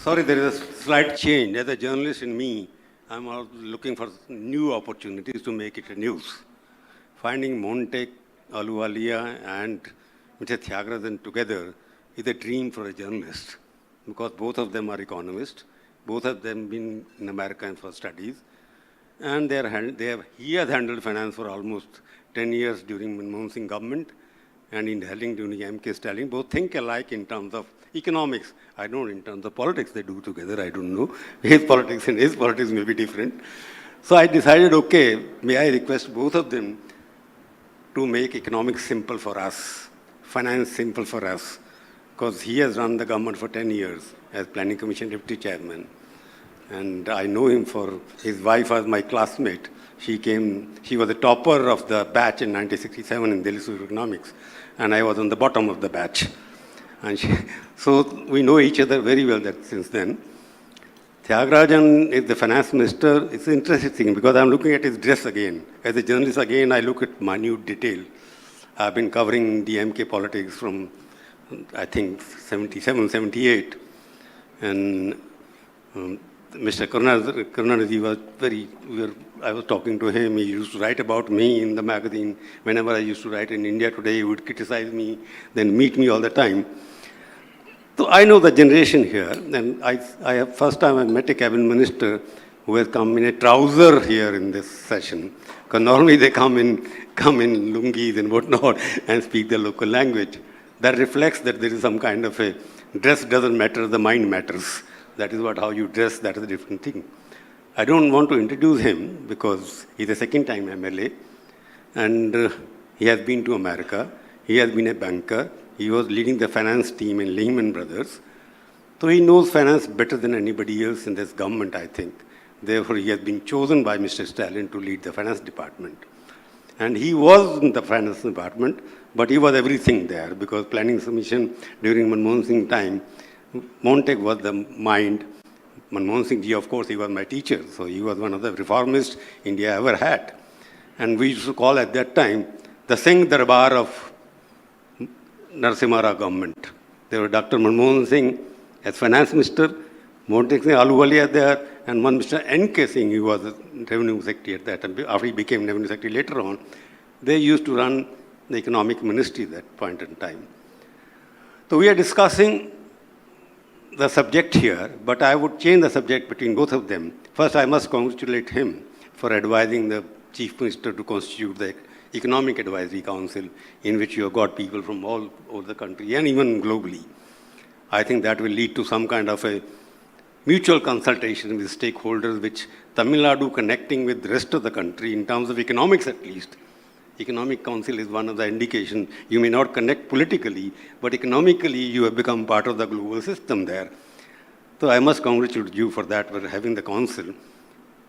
Sorry, there is a slight change. As a journalist in me, I'm also looking for new opportunities to make it a news. Finding Montek, Ahluwalia, and Mr. Thiagarajan together is a dream for a journalist, because both of them are economists. Both of them been in America for studies. And he has handled finance for almost 10 years during Montek Singh government, and in Delhi during M.K. Stalin. Both think alike in terms of economics. I don't know, in terms of politics they do together, I don't know. His politics and his politics may be different. So I decided, okay, may I request both of them to make economics simple for us, finance simple for us, because he has run the government for 10 years as Planning Commission Deputy Chairman. And I know him for, his wife was my classmate. She was the topper of the batch in 1967 in Delhi School of Economics, and I was on the bottom of the batch. And so we know each other very well since then. Thiagarajan is the finance minister. It's an interesting thing because I'm looking at his dress again. As a journalist again, I look at minute detail. I've been covering DMK politics from, I think, 77, 78. And Mr. Karunanidhi was I was talking to him. He used to write about me in the magazine. Whenever I used to write in India Today, he would criticize me, then meet me all the time. So I know the generation here, and first time I met a cabinet minister who has come in a trouser here in this session, because normally they come in lungis and whatnot and speak the local language. That reflects that there is some kind of a dress doesn't matter, the mind matters. That is how you dress, that is a different thing. I don't want to introduce him because he's a second time MLA, and he has been to America. He has been a banker. He was leading the finance team in Lehman Brothers. So he knows finance better than anybody else in this government, I think. Therefore, he has been chosen by Mr. Stalin to lead the finance department. And he was in the finance department, but he was everything there, because Planning Commission during Montek Singh time, Montek was the mind. Montek Singh ji, of course, he was my teacher, so he was one of the reformists India ever had. And we used to call at that time the Singh Darbar of Narasimha Rao government. There were Dr. Montek Singh as finance minister, Montek Singh Ahluwalia there, and one Mr. N.K. Singh, who was the revenue secretary at that time. After he became revenue secretary later on, they used to run the economic ministry at that point in time. So we are discussing the subject here, but I would change the subject between both of them. First, I must congratulate him for advising the Chief Minister to constitute the Economic Advisory Council, in which you have got people from all over the country and even globally. I think that will lead to some kind of a mutual consultation with stakeholders, which Tamil Nadu connecting with the rest of the country in terms of economics at least. Economic Council is one of the indications. You may not connect politically, but economically you have become part of the global system there. So I must congratulate you for that, for having the council.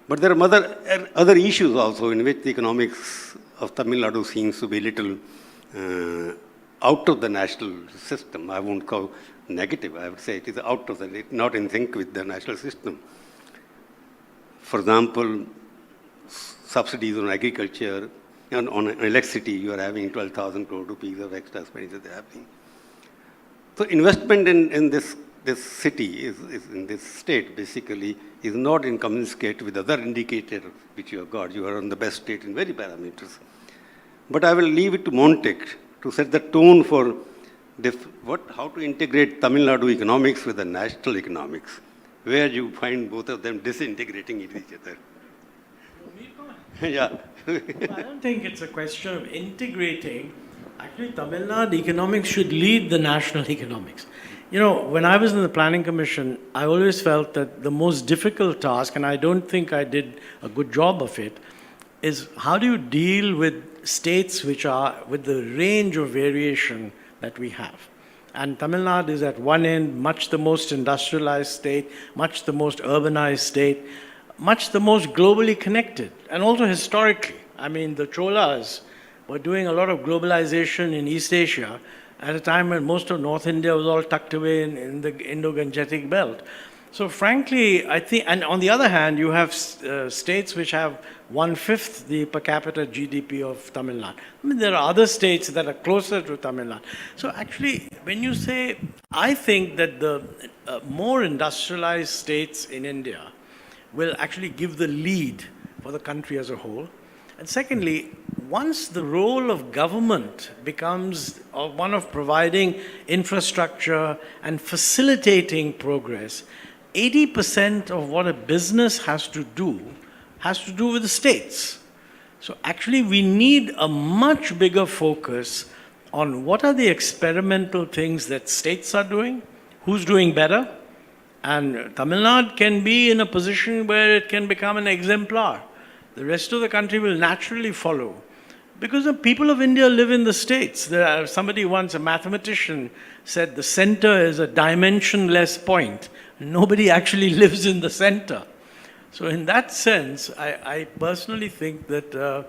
But there are other issues also in which the economics of Tamil Nadu seems to be little out of the national system. I won't call negative. I would say it is out of the, not in sync with the national system. For example, subsidies on agriculture, on electricity, you are having 12,000 crore rupees of extra expenditure they are having. So investment in this city, is in this state, basically, is not in communicate with other indicators which you have got. You are on the best state in many parameters. But I will leave it to Montek to set the tone for how to integrate Tamil Nadu economics with the national economics, where you find both of them disintegrating each other. Yeah. I don't think it's a question of integrating. Actually, Tamil Nadu economics should lead the national economics. You know, when I was in the Planning Commission, I always felt that the most difficult task, and I don't think I did a good job of it, is how do you deal with states which are with the range of variation that we have. And Tamil Nadu is at one end, much the most industrialized state, much the most urbanized state, much the most globally connected, and also historically. I mean, the Cholas were doing a lot of globalization in East Asia at a time when most of North India was all tucked away in the Indo-Gangetic belt. So frankly, I think, and on the other hand, you have states which have 1/5 the per capita GDP of Tamil Nadu. I mean, there are other states that are closer to Tamil Nadu. So actually, when you say, I think that the more industrialized states in India will actually give the lead for the country as a whole. And secondly, once the role of government becomes one of providing infrastructure and facilitating progress, 80% of what a business has to do with the states. So actually we need a much bigger focus on what are the experimental things that states are doing, who's doing better, and Tamil Nadu can be in a position where it can become an exemplar. The rest of the country will naturally follow. Because the people of India live in the states. Somebody once, a mathematician, said the center is a dimensionless point. Nobody actually lives in the center. So in that sense, I personally think that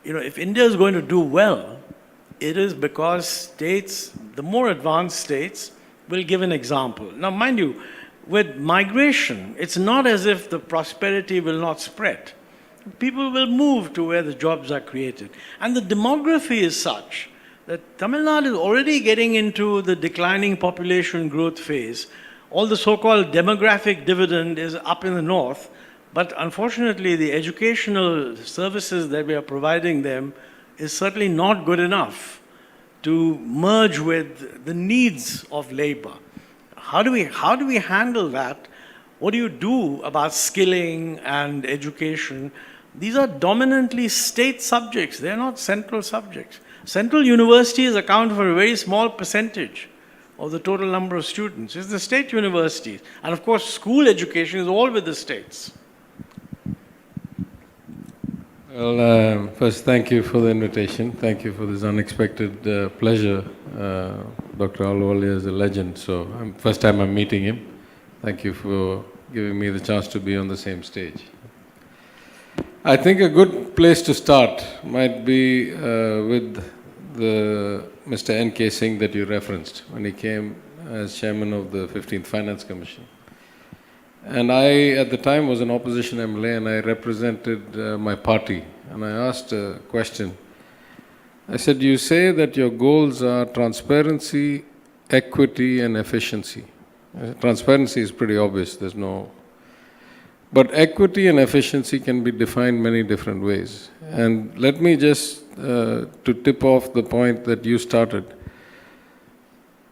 if India is going to do well, it is because states, the more advanced states, will give an example. Now, mind you, with migration, it's not as if the prosperity will not spread. People will move to where the jobs are created. And the demography is such that Tamil Nadu is already getting into the declining population growth phase. All the so-called demographic dividend is up in the north, but unfortunately the educational services that we are providing them is certainly not good enough to merge with the needs of labor. How do we handle that? What do you do about skilling and education? These are dominantly state subjects. They're not central subjects. Central universities account for a very small percentage of the total number of students. It's the state universities. And of course, school education is all with the states. Well, first, thank you for the invitation. Thank you for this unexpected pleasure. Dr. Ahluwalia is a legend, so first time I'm meeting him. Thank you for giving me the chance to be on the same stage. I think a good place to start might be with the Mr. N.K. Singh that you referenced when he came as chairman of the 15th Finance Commission. And I, at the time, was an opposition MLA and I represented my party. And I asked a question. I said, you say that your goals are transparency, equity, and efficiency. Transparency is pretty obvious, there's no... But equity and efficiency can be defined many different ways. And let me just, to tip off the point that you started,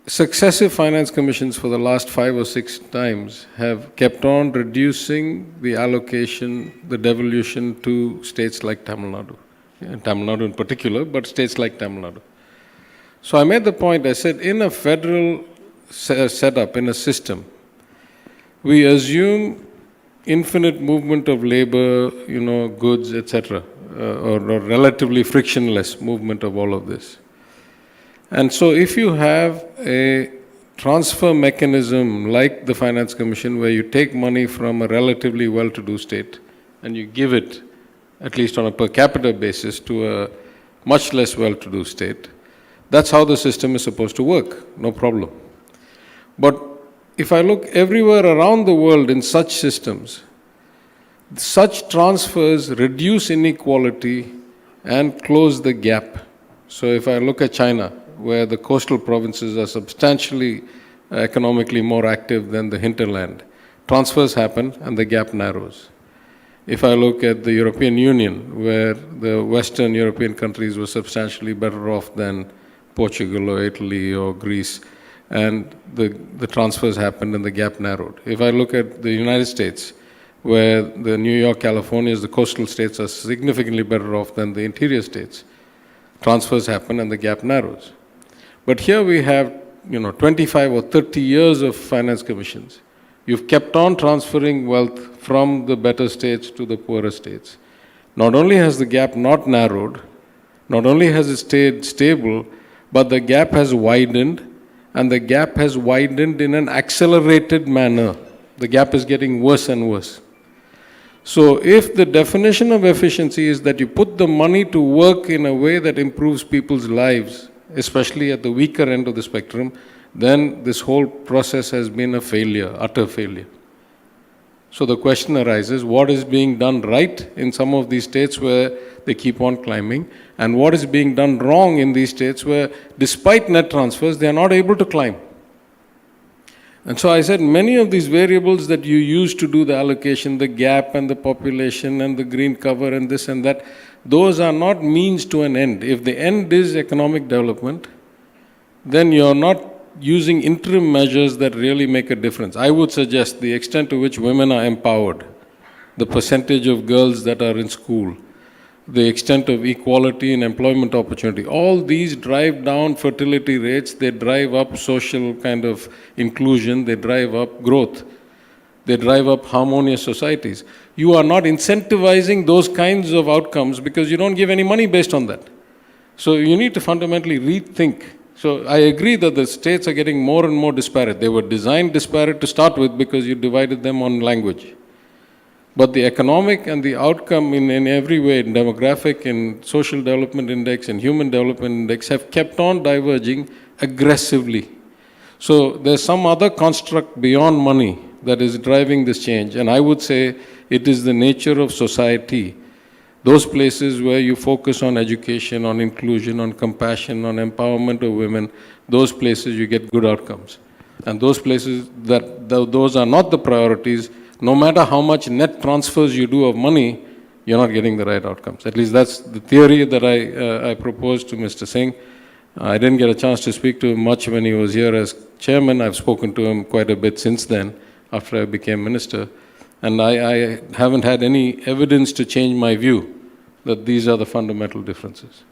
successive finance commissions for the last 5 or 6 times have kept on reducing the allocation, the devolution to states like Tamil Nadu. Tamil Nadu in particular, but states like Tamil Nadu. So I made the point, I said, in a federal setup, in a system, we assume infinite movement of labor, goods, etc., or relatively frictionless movement of all of this. And so if you have a transfer mechanism like the Finance Commission where you take money from a relatively well-to-do state and you give it, at least on a per capita basis, to a much less well-to-do state, that's how the system is supposed to work, no problem. But if I look everywhere around the world in such systems, such transfers reduce inequality and close the gap. So if I look at China, where the coastal provinces are substantially economically more active than the hinterland, transfers happen and the gap narrows. If I look at the European Union, where the Western European countries were substantially better off than Portugal or Italy or Greece, and the transfers happened and the gap narrowed. If I look at the United States, where the New York, California, the coastal states are significantly better off than the interior states, transfers happen and the gap narrows. But here we have 25 or 30 years of finance commissions. You've kept on transferring wealth from the better states to the poorer states. Not only has the gap not narrowed, not only has it stayed stable, but the gap has widened, and the gap has widened in an accelerated manner. The gap is getting worse and worse. So if the definition of efficiency is that you put the money to work in a way that improves people's lives, especially at the weaker end of the spectrum, then this whole process has been a failure, utter failure. So the question arises, what is being done right in some of these states where they keep on climbing, and what is being done wrong in these states where, despite net transfers, they are not able to climb? And so I said, many of these variables that you use to do the allocation, the gap and the population and the green cover and this and that, those are not means to an end. If the end is economic development, then you're not using interim measures that really make a difference. I would suggest the extent to which women are empowered, the percentage of girls that are in school, the extent of equality in employment opportunity, all these drive down fertility rates, they drive up social kind of inclusion, they drive up growth, they drive up harmonious societies. You are not incentivizing those kinds of outcomes because you don't give any money based on that. So you need to fundamentally rethink. So I agree that the states are getting more and more disparate. They were designed disparate to start with because you divided them on language. But the economic and the outcome in every way, in demographic, in social development index, and human development index, have kept on diverging aggressively. So there's some other construct beyond money that is driving this change. And I would say it is the nature of society. Those places where you focus on education, on inclusion, on compassion, on empowerment of women, those places you get good outcomes. And those places those are not the priorities, no matter how much net transfers you do of money, you're not getting the right outcomes. At least that's the theory that I proposed to Mr. Singh. I didn't get a chance to speak to him much when he was here as chairman. I've spoken to him quite a bit since then, after I became minister. And I haven't had any evidence to change my view that these are the fundamental differences.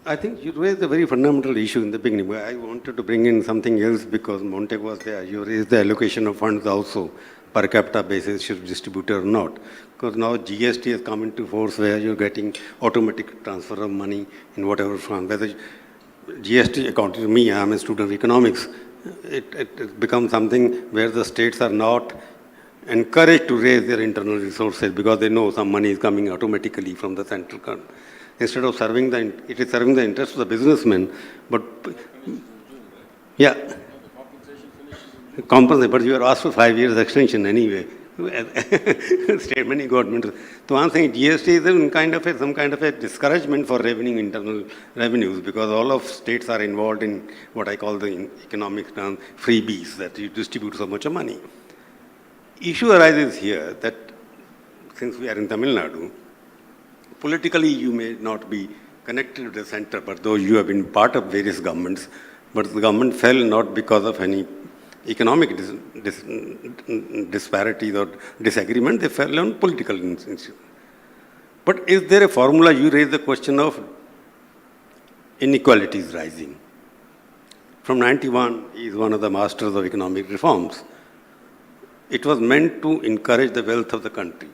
I think you raised a very fundamental issue in the beginning. I wanted to bring in something else because Montek was there. You raised the allocation of funds also, per capita basis, should distribute or not. Because now GST has come into force where you're getting automatic transfer of money in whatever form. Whether GST, according to me, I'm a student of economics, it becomes something where the states are not encouraged to raise their internal resources because they know some money is coming automatically from the central government. Instead of it is serving the interest of the businessmen, but yeah, compensate. But you are asked for 5 years extension anyway. State many governments. So I'm saying GST is some kind of a discouragement for revenue internal revenues because all of states are involved in what I call the economic term freebies that you distribute so much of money. Issue arises here that since we are in Tamil Nadu, politically you may not be connected to the center, but though you have been part of various governments, but the government fell not because of any economic disparities or disagreement, they fell on political issues. But is there a formula? You raised the question of inequalities rising. From 91, he is one of the masters of economic reforms. It was meant to encourage the wealth of the country.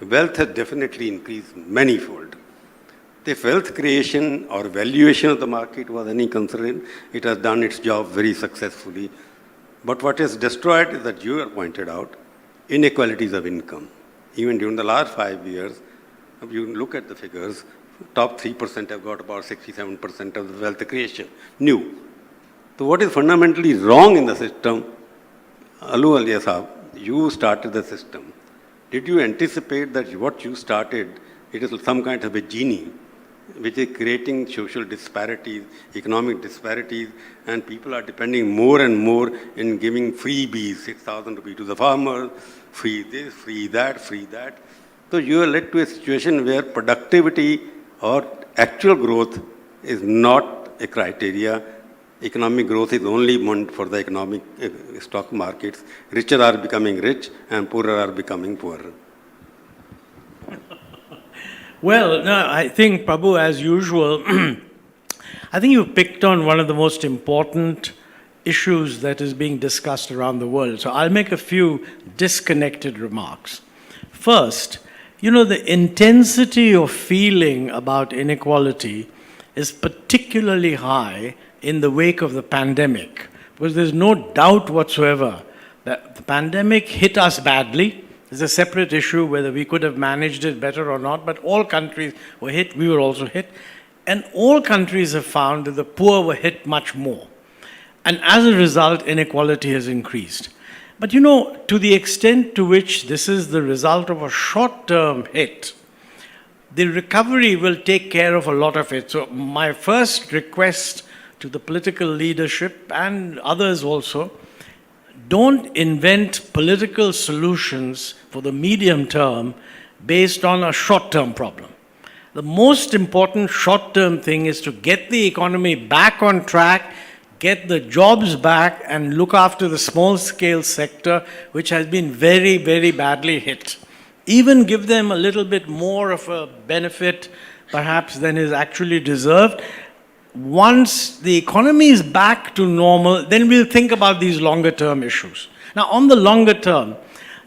Wealth has definitely increased manifold. The wealth creation or valuation of the market was any concern. It has done its job very successfully. But what is destroyed is that you have pointed out, inequalities of income. Even during the last 5 years, if you look at the figures, top 3% have got about 67% of the wealth creation, new. So what is fundamentally wrong in the system? Ahluwalia Sahab, you started the system. Did you anticipate that what you started, it is some kind of a genie, which is creating social disparities, economic disparities, and people are depending more and more in giving freebies, 6,000 rupees to the farmer, free this, free that, free that. So you are led to a situation where productivity or actual growth is not a criteria. Economic growth is only meant for the economic stock markets. Richer are becoming rich and poorer are becoming poorer. Well, no, I think, Prabhu, as usual, I think you picked on one of the most important issues that is being discussed around the world. So I'll make a few disconnected remarks. First, the intensity of feeling about inequality is particularly high in the wake of the pandemic, because there's no doubt whatsoever that the pandemic hit us badly. It's a separate issue whether we could have managed it better or not, but all countries were hit, we were also hit. And all countries have found that the poor were hit much more. And as a result, inequality has increased. But you know, to the extent to which this is the result of a short-term hit, the recovery will take care of a lot of it. So my first request to the political leadership and others also, don't invent political solutions for the medium term based on a short-term problem. The most important short-term thing is to get the economy back on track, get the jobs back, and look after the small-scale sector, which has been very, very badly hit. Even give them a little bit more of a benefit, perhaps, than is actually deserved. Once the economy is back to normal, then we'll think about these longer-term issues. Now, on the longer term,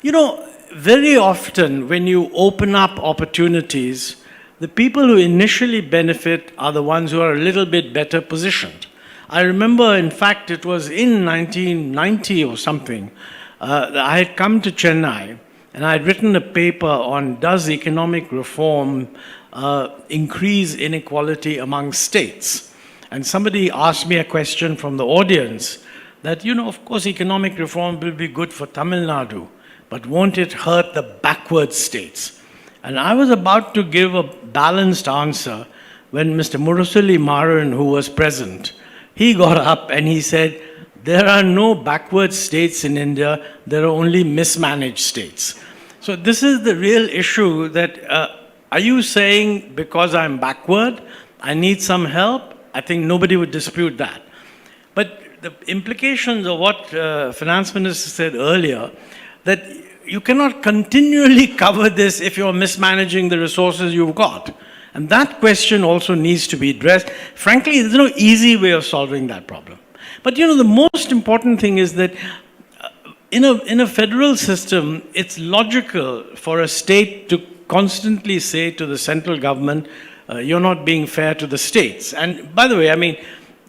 you know, very often when you open up opportunities, the people who initially benefit are the ones who are a little bit better positioned. I remember, in fact, it was in 1990 or something, I had come to Chennai and I had written a paper on does economic reform increase inequality among states. And somebody asked me a question from the audience that, you know, of course economic reform will be good for Tamil Nadu, but won't it hurt the backward states? And I was about to give a balanced answer when Mr. Murusali Maran, who was present, he got up and he said, there are no backward states in India, there are only mismanaged states. So this is the real issue that, are you saying because I'm backward, I need some help? I think nobody would dispute that. But the implications of what Finance Minister said earlier, that you cannot continually cover this if you're mismanaging the resources you've got. And that question also needs to be addressed. Frankly, there's no easy way of solving that problem. But you know, the most important thing is that in a federal system, it's logical for a state to constantly say to the central government, you're not being fair to the states. And by the way, I mean,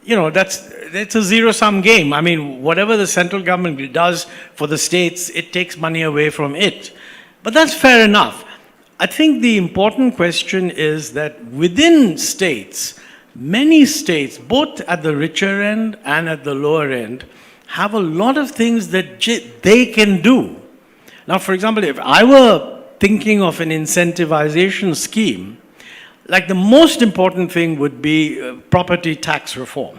you know, it's a zero-sum game. I mean, whatever the central government does for the states, it takes money away from it. But that's fair enough. I think the important question is that within states, many states, both at the richer end and at the lower end, have a lot of things that they can do. Now, for example, if I were thinking of an incentivization scheme, like the most important thing would be property tax reform.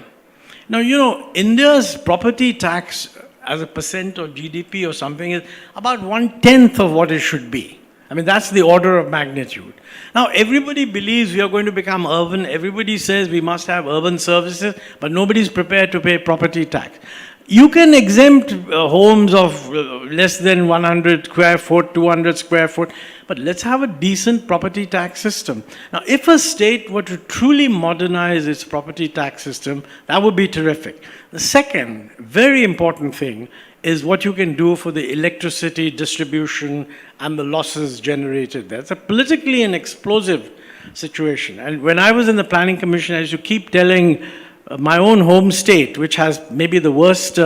Now, you know, India's property tax as a percent of GDP or something is about 1/10 of what it should be. I mean, that's the order of magnitude. Now, everybody believes we are going to become urban. Everybody says we must have urban services, but nobody's prepared to pay property tax. You can exempt homes of less than 100 square foot, 200 square foot, but let's have a decent property tax system. Now, if a state were to truly modernize its property tax system, that would be terrific. The second very important thing is what you can do for the electricity distribution and the losses generated there. It's a politically an explosive situation. And when I was in the Planning Commission, I used to keep telling my own home state, which has maybe the worst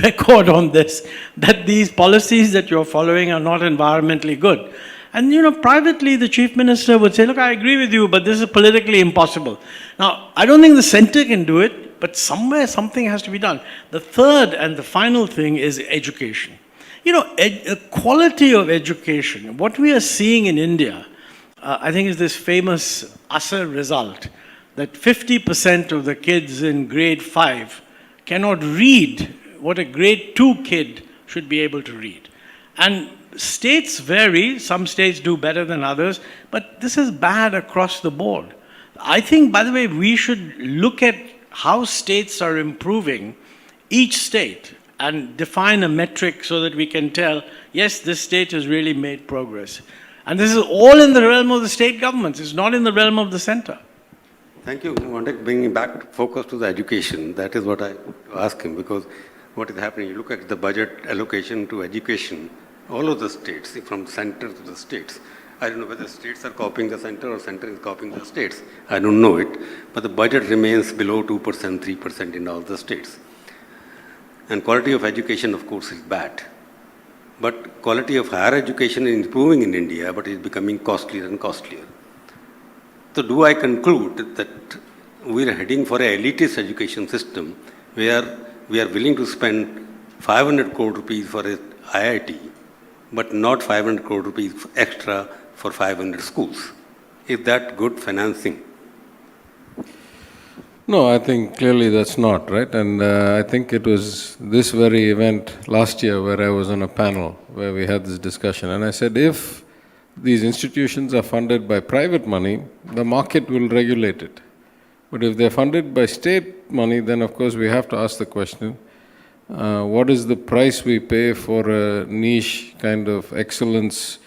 record on this, that these policies that you're following are not environmentally good. And you know, privately the Chief Minister would say, look, I agree with you, but this is politically impossible. Now, I don't think the center can do it, but somewhere something has to be done. The third and the final thing is education. You know, quality of education, what we are seeing in India, I think is this famous ASER result, that 50% of the kids in grade 5 cannot read what a grade 2 kid should be able to read. And states vary, some states do better than others, but this is bad across the board. I think, by the way, we should look at how states are improving, each state, and define a metric so that we can tell, yes, this state has really made progress. And this is all in the realm of the state governments, it's not in the realm of the center. Thank you. Montek, bringing back focus to the education. That is what I ask him, because what is happening, you look at the budget allocation to education, all of the states, from center to the states. I don't know whether states are copying the center or center is copying the states. I don't know it. But the budget remains below 2%, 3% in all the states. And quality of education, of course, is bad. But quality of higher education is improving in India, but is becoming costlier and costlier. So do I conclude that we are heading for an elitist education system where we are willing to spend 500 crore rupees for a IIT, but not 500 crore rupees extra for 500 schools. Is that good financing? No, I think clearly that's not, right? And I think it was this very event last year where I was on a panel where we had this discussion. And I said, if these institutions are funded by private money, the market will regulate it. But if they're funded by state money, then of course we have to ask the question, what is the price we pay for a niche kind of excellence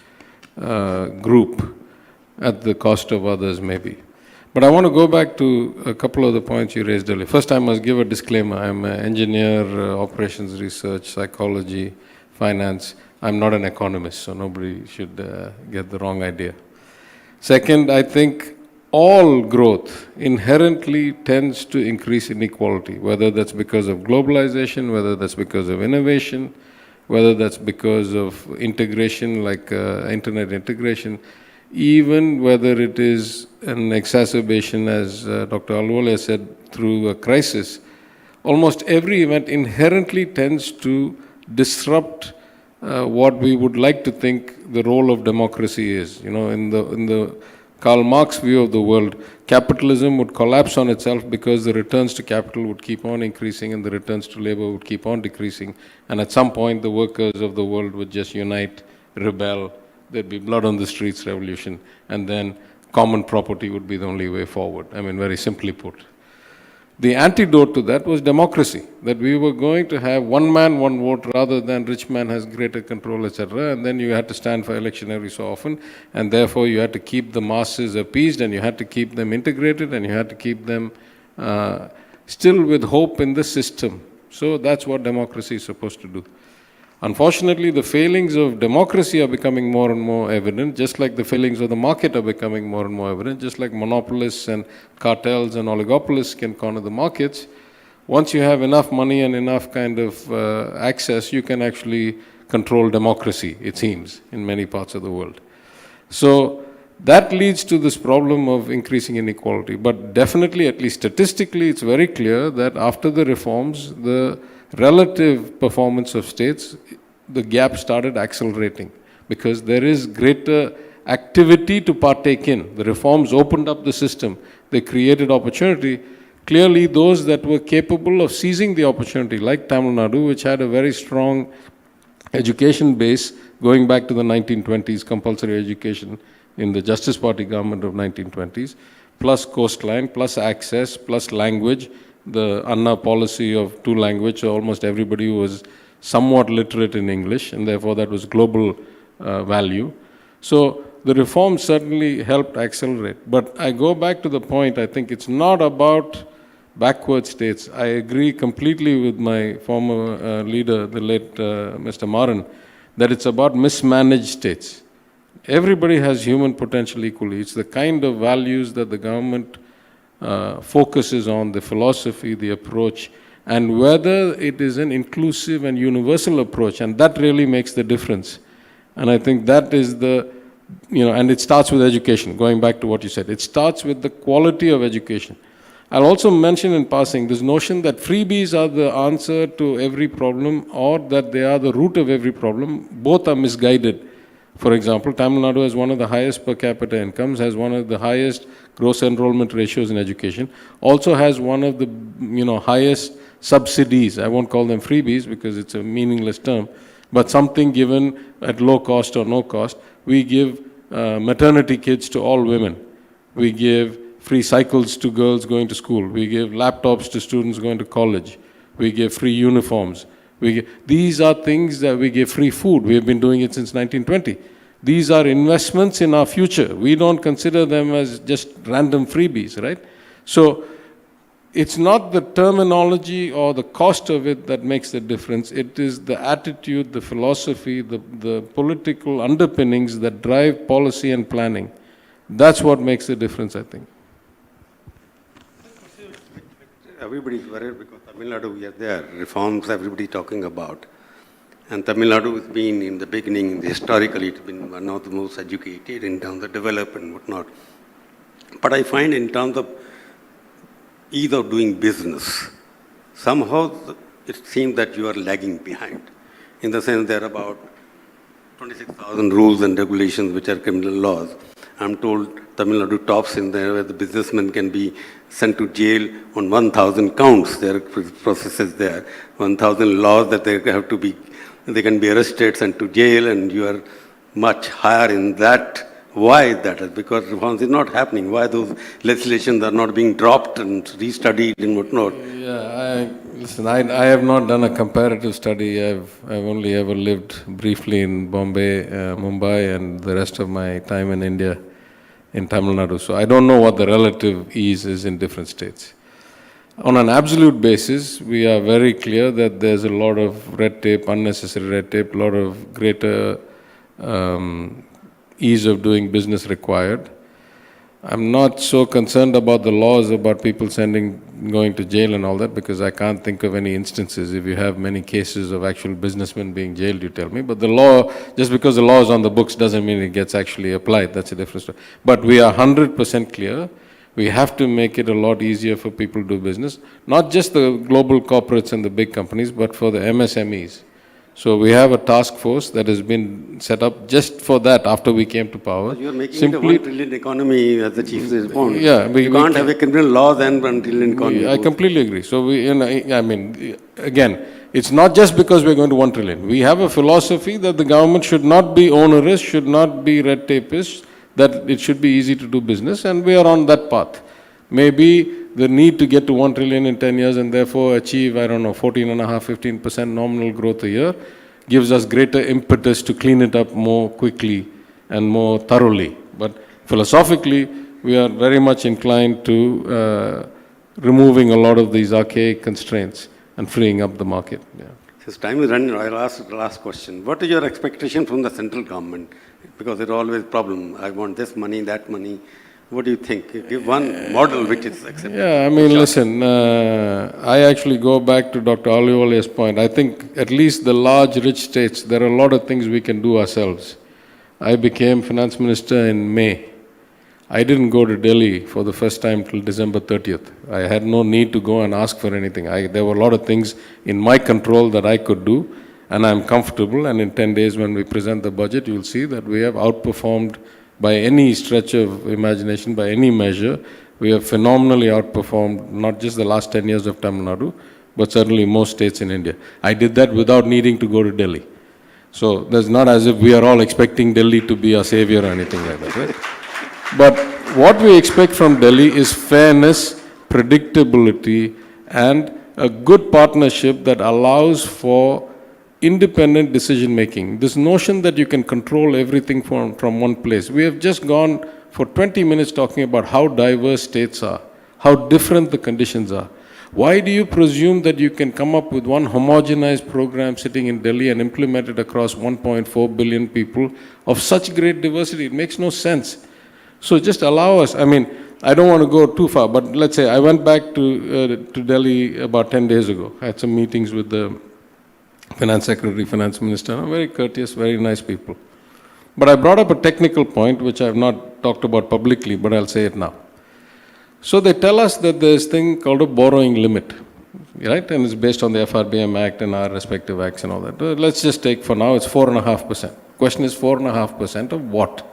group at the cost of others maybe? But I want to go back to a couple of the points you raised earlier. First, I must give a disclaimer. I'm an engineer, operations research, psychology, finance. I'm not an economist, so nobody should get the wrong idea. Second, I think all growth inherently tends to increase inequality, whether that's because of globalization, whether that's because of innovation, whether that's because of integration like internet integration, even whether it is an exacerbation, as Dr. Ahluwalia said, through a crisis. Almost every event inherently tends to disrupt what we would like to think the role of democracy is. You know, in the Karl Marx view of the world, capitalism would collapse on itself because the returns to capital would keep on increasing and the returns to labor would keep on decreasing. And at some point, the workers of the world would just unite, rebel, there'd be blood on the streets revolution, and then common property would be the only way forward. I mean, very simply put. The antidote to that was democracy, that we were going to have one man, one vote, rather than rich man has greater control, etc. And then you had to stand for election every so often, and therefore you had to keep the masses appeased, and you had to keep them integrated, and you had to keep them still with hope in the system. So that's what democracy is supposed to do. Unfortunately, the failings of democracy are becoming more and more evident, just like the failings of the market are becoming more and more evident, just like monopolists and cartels and oligopolists can corner the markets. Once you have enough money and enough kind of access, you can actually control democracy, it seems, in many parts of the world. So that leads to this problem of increasing inequality. But definitely, at least statistically, it's very clear that after the reforms, the relative performance of states, the gap started accelerating because there is greater activity to partake in. The reforms opened up the system. They created opportunity. Clearly, those that were capable of seizing the opportunity, like Tamil Nadu, which had a very strong education base going back to the 1920s, compulsory education in the Justice Party government of 1920s, plus coastline, plus access, plus language, the Anna policy of two language, so almost everybody was somewhat literate in English, and therefore that was global value. So the reforms certainly helped accelerate. But I go back to the point, I think it's not about backward states. I agree completely with my former leader, the late Mr. Maran, that it's about mismanaged states. Everybody has human potential equally. It's the kind of values that the government focuses on, the philosophy, the approach, and whether it is an inclusive and universal approach, and that really makes the difference. And I think that is the, and it starts with education, going back to what you said. It starts with the quality of education. I'll also mention in passing this notion that freebies are the answer to every problem or that they are the root of every problem. Both are misguided. For example, Tamil Nadu has one of the highest per capita incomes, has one of the highest gross enrollment ratios in education, also has one of the highest subsidies. I won't call them freebies because it's a meaningless term, but something given at low cost or no cost. We give maternity kits to all women. We give free cycles to girls going to school. We give laptops to students going to college. We give free uniforms. These are things that we give free food. We have been doing it since 1920. These are investments in our future. We don't consider them as just random freebies, right? So it's not the terminology or the cost of it that makes the difference. It is the attitude, the philosophy, the political underpinnings that drive policy and planning. That's what makes the difference, I think. Everybody is worried because Tamil Nadu, we are there. Reforms, everybody talking about. And Tamil Nadu has been, in the beginning, historically, it's been one of the most educated in terms of development and whatnot. But I find in terms of ease of doing business, somehow it seems that you are lagging behind. In the sense there are about 26,000 rules and regulations which are criminal laws. I'm told Tamil Nadu tops in there where the businessman can be sent to jail on 1,000 counts. There are processes there, 1,000 laws that they have to be, they can be arrested, sent to jail, and you are much higher in that. Why that is? Because reforms is not happening. Why those legislations are not being dropped and restudied and whatnot? Yeah, listen, I have not done a comparative study. I've only ever lived briefly in Bombay, Mumbai, and the rest of my time in India, in Tamil Nadu. So I don't know what the relative ease is in different states. On an absolute basis, we are very clear that there's a lot of red tape, unnecessary red tape, a lot of greater ease of doing business required. I'm not so concerned about the laws about people going to jail and all that, because I can't think of any instances. If you have many cases of actual businessmen being jailed, you tell me. But the law, just because the law is on the books doesn't mean it gets actually applied. That's a different story. But we are 100% clear. We have to make it a lot easier for people to do business. Not just the global corporates and the big companies, but for the MSMEs. So we have a task force that has been set up just for that after we came to power. You are making it a 1 trillion economy as the chief response. Yeah, you can't have a criminal law then 1 trillion economy. I completely agree. So again, it's not just because we're going to 1 trillion. We have a philosophy that the government should not be onerous, should not be red tapeist, that it should be easy to do business, and we are on that path. Maybe the need to get to 1 trillion in 10 years and therefore achieve, 14.5%, 15% nominal growth a year gives us greater impetus to clean it up more quickly and more thoroughly. But philosophically, we are very much inclined to removing a lot of these archaic constraints and freeing up the market. Yeah. Since time is running, I'll ask the last question. What is your expectation from the central government? Because there's always a problem. I want this money, that money. What do you think? Give one model which is acceptable. Yeah, listen, I actually go back to Dr. Ahluwalia's point. I think at least the large, rich states, there are a lot of things we can do ourselves. I became finance minister in May. I didn't go to Delhi for the first time till December 30th. I had no need to go and ask for anything. There were a lot of things in my control that I could do, and I'm comfortable. And in 10 days when we present the budget, you'll see that we have outperformed by any stretch of imagination, by any measure. We have phenomenally outperformed not just the last 10 years of Tamil Nadu, but certainly most states in India. I did that without needing to go to Delhi. So there's not as if we are all expecting Delhi to be our savior or anything like that, right? But what we expect from Delhi is fairness, predictability, and a good partnership that allows for independent decision making. This notion that you can control everything from one place. We have just gone for 20 minutes talking about how diverse states are, how different the conditions are. Why do you presume that you can come up with one homogenized program sitting in Delhi and implement it across 1.4 billion people of such great diversity? It makes no sense. So just allow us. I don't want to go too far, but let's say I went back to Delhi about 10 days ago. I had some meetings with the Finance Secretary, Finance Minister, very courteous, very nice people. But I brought up a technical point which I have not talked about publicly, but I'll say it now. So they tell us that there's a thing called a borrowing limit, right? And it's based on the FRBM Act and our respective acts and all that. Let's just take for now, it's 4.5%. Question is 4.5% of what?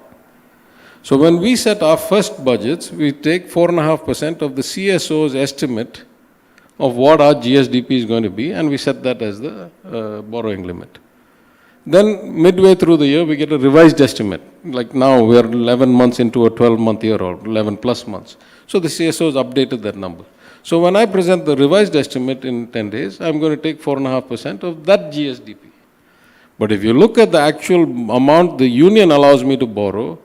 So when we set our first budgets, we take 4.5% of the CSO's estimate of what our GSDP is going to be, and we set that as the borrowing limit. Then midway through the year, we get a revised estimate. Like now, we are 11 months into a 12-month year or 11 plus months. So the CSO has updated that number. So when I present the revised estimate in 10 days, I'm going to take 4.5% of that GSDP. But if you look at the actual amount the union allows me to borrow,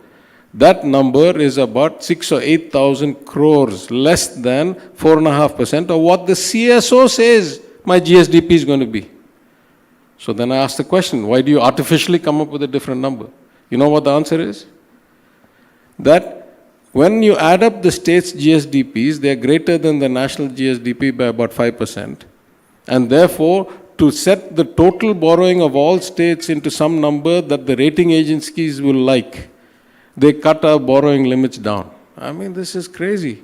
that number is about 6,000 or 8,000 crores, less than 4.5% of what the CSO says my GSDP is going to be. So then I ask the question, why do you artificially come up with a different number? You know what the answer is? That when you add up the states' GSDPs, they are greater than the national GSDP by about 5%. And therefore, to set the total borrowing of all states into some number that the rating agencies will like, they cut our borrowing limits down. This is crazy.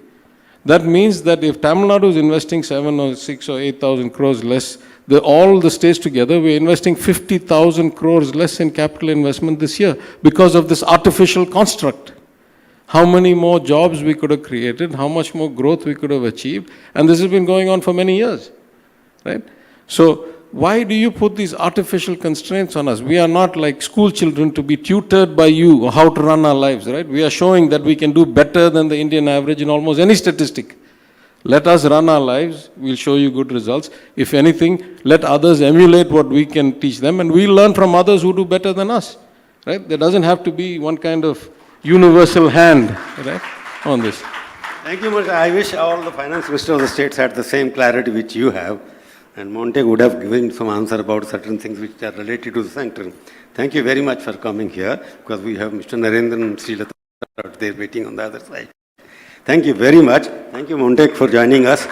That means that if Tamil Nadu is investing 7 or 6 or 8,000 crores less, all the states together, we're investing 50,000 crores less in capital investment this year because of this artificial construct. How many more jobs we could have created, how much more growth we could have achieved, and this has been going on for many years, right? So why do you put these artificial constraints on us? We are not like school children to be tutored by you how to run our lives, right? We are showing that we can do better than the Indian average in almost any statistic. Let us run our lives, we'll show you good results. If anything, let others emulate what we can teach them, and we'll learn from others who do better than us, right? There doesn't have to be one kind of universal hand, right, on this. Thank you much. I wish all the finance ministers of the states had the same clarity which you have, and Montek would have given some answer about certain things which are related to the center. Thank you very much for coming here, because we have Mr. Narendran and Srilata out there waiting on the other side. Thank you very much. Thank you, Montek, for joining us.